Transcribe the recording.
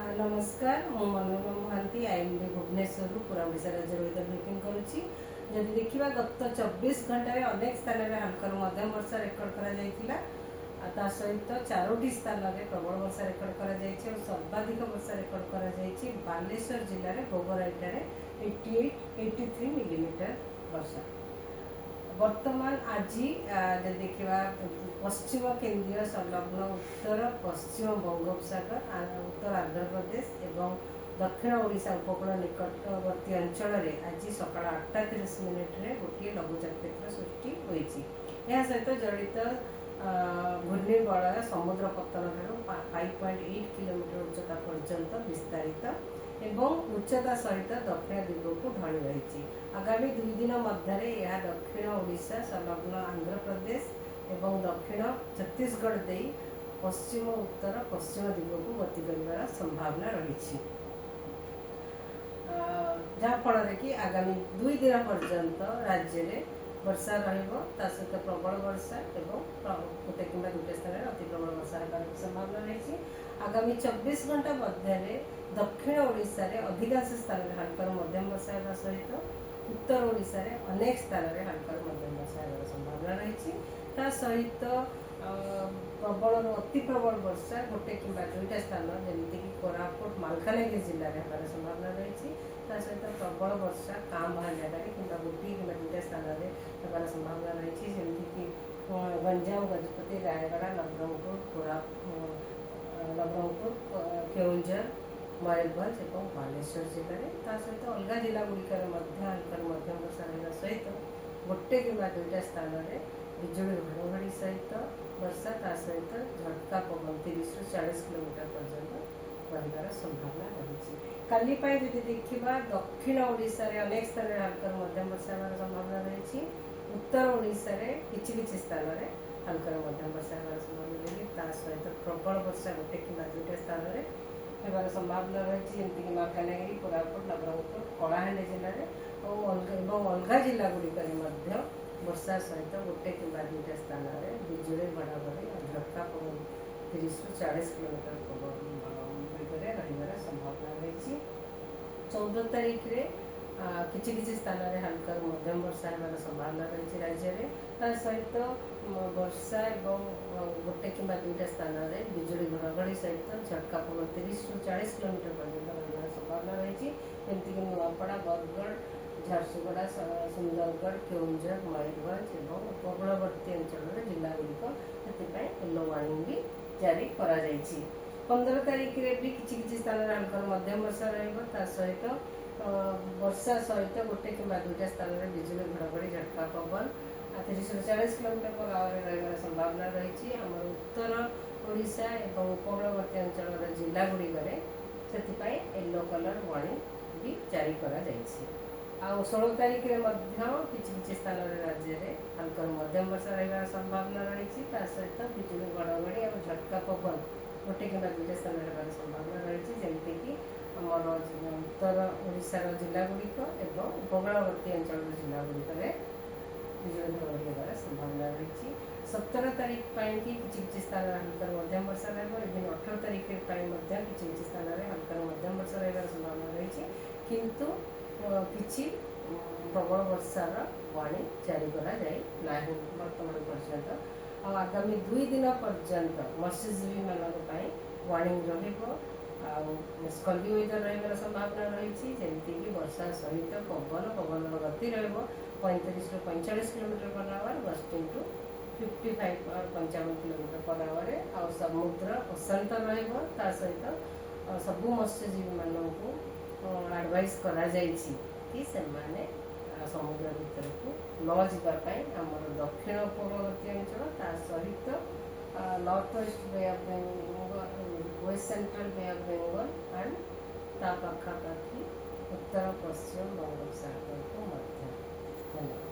नमस्कार मु मनोरमा महांती आईएमडी भुवनेश्वर पूरा ओडिशा राज्य वेदर ब्रिफिंग करुच्ची जदि देखा गत 24 घंटे अनेक स्थान में हल्कर मध्यम वर्षा रेकर्ड करा सहित 4टी स्थान में प्रबल वर्षा रेकर्ड करा सर्वाधिक वर्षा रेकर्ड करा बालेश्वर जिले में भोगराईटार 83 मिलीमीटर वर्षा। वर्तमान आज देखा पश्चिम केंद्रीय संलग्न उत्तर पश्चिम बंगोपसागर उत्तर आंध्र प्रदेश एवं दक्षिण ओडिशा उपकूल निकटवर्ती अंचल में आज सका 8:30 मिनिट्रे गोटे लघुचाप क्षेत्र सृष्टि होती। यह सहित जड़ित घूर्णिबलय समुद्र पतन 5.8 किलोमीटर उच्चता पर्यंत विस्तारित एवं उच्चता सहित दक्षिण दिग को ढली रही। आगामी 2 दिन मध्य दक्षिण ओडिशा संलग्न आंध्र प्रदेश एवं दक्षिण छत्तीसगढ़ दे पश्चिम उत्तर पश्चिम दिग को गति कर संभावना रही, जहाँफल कि आगामी 2 दिन पर्यंत राज्य में वर्षा रहित प्रबल वर्षा एवं गोटे कि 2टे स्थान में अति प्रबल वर्षा होगा संभावना रही। आगामी 24 घंटा मध्य दक्षिण ओडिशा रे अधिकांश स्थान में हल्कर मध्यम वर्षा होगा सहित उत्तर ओडिशा रे अनेक स्थान में हल्कर मध्यम वर्षा होगा संभावना रही। सहित प्रबल अति प्रबल वर्षा गोटे कि 2टा स्थान जमीक कोरापुट मालकानगिरी जिले में होगार संभावना रही। सहित प्रबल वर्षा काँ बाहर जगह कि गोटे कि 2टा स्थान में होगार संभावना रही, जमीक गंजाम गजपति रायगढ़ नवरंगपुर केउंझर मयूरभंज और बालेश्वर जिले में सहित अलग जिला गुड़िकर हल्कर मध्यम वर्षा रहा सहित गोटे कि 2टा स्थान में बिजुली घड़घड़ी सहित वर्षा सहित झटका पवन 30 ରୁ 40 किलोमीटर पर्यंत रही संभावना रही। काली जदि देखा दक्षिण ओडिशा रे अनेक स्थान में हल्कर मध्यम वर्षा होगार संभावना रही। उत्तर ओडिशा रे किछि स्थान में हल्कर मध्यम वर्षा होगार संभावना रही। सहित प्रबल वर्षा गोटे कि 2टा स्थान में होगार संभावना रही, जमीक मालकानगिरी कोरापुट नवरंगपुर कलाहांडी जिले में और अलग जिला गुड़िकर वर्षा सहित गोटे कि 2टा स्थान में बिजुली घड़घड़ी झटका पवन 30 ରୁ 40 किलोमीटर बेगर रही संभावना रही। 14 तारीख में किछि स्थान में हल्कर मध्यम वर्षा होगार संभावना रही राज्य में सहित वर्षा और गोटे कि 2टा स्थान में बिजुली घड़घड़ी सहित झटका पवन 30 ରୁ 40 किलोमीटर पर्यंत रही संभावना रही, जमीक नुआपड़ा बरगढ़ झारसुगुड़ा सुंदरगढ़ केउंझर मयूरभंज और उपकूलवर्ती अंचल जिला गुड़िक येलो वार्निंग भी जारी करा जायछि। 15 तारीख में भी किछि स्थान में हल्कर मध्यम वर्षा रहा सहित वर्षा सहित गोटे कि 2टा स्थान में बिजुली घड़घड़ी झटका पवन 30 ରୁ 40 किलोमीटर पर आवर रही संभावना रही। आमर उत्तर ओडिशा और उपकूलवर्ती अंचल जिला गुड़िकर से येलो कलर वार्निंग भी जारी करा जायछि। 16 तारीख में किछि स्थान राज्य में हल्कर मध्यम वर्षा रहा संभावना रही, सहित बिजुली घड़घड़ी और झटका पवन गोटे कि 2टा स्थान में होगार संभावना रही, जमीक आमर उत्तर ओडिशा जिला गुड़िक और उपकूलवर्ती अंचल जिला गुड़िकर बिजुली घड़घड़ी होगार संभावना रही। 17 तारीख कि किछि स्थान में हल्कर मध्यम वर्षा रहा। इवन 18 तारीख किछि स्थान में हल्कर मध्यम वर्षा रहा संभावना रही, किंतु किछि प्रबल वर्षार वाणी जारी करा जाए नाही वर्तमान पर्यंत। आगामी 2 दिन पर्यंत मत्स्यजीवी मानी वार्निंग स्कल्डी वेदर रही संभावना रही, जमीक वर्षा सहित पवन गति 35 ରୁ 45 kilometre per hour gusting to 55 और 55 किलोमीटर पर आवर आ समुद्र अशांत रहा सहित सबू मत्स्यजीवी मानू एडवाइस करा जायछि कि से माने समुद्र भीतर को न जावाई आमर दक्षिण पूर्ववर्ती अंचल सहित north west bay of Bengal west central bay of Bengal and पाखापाखि उत्तर पश्चिम बंगोपसागर को मध्य।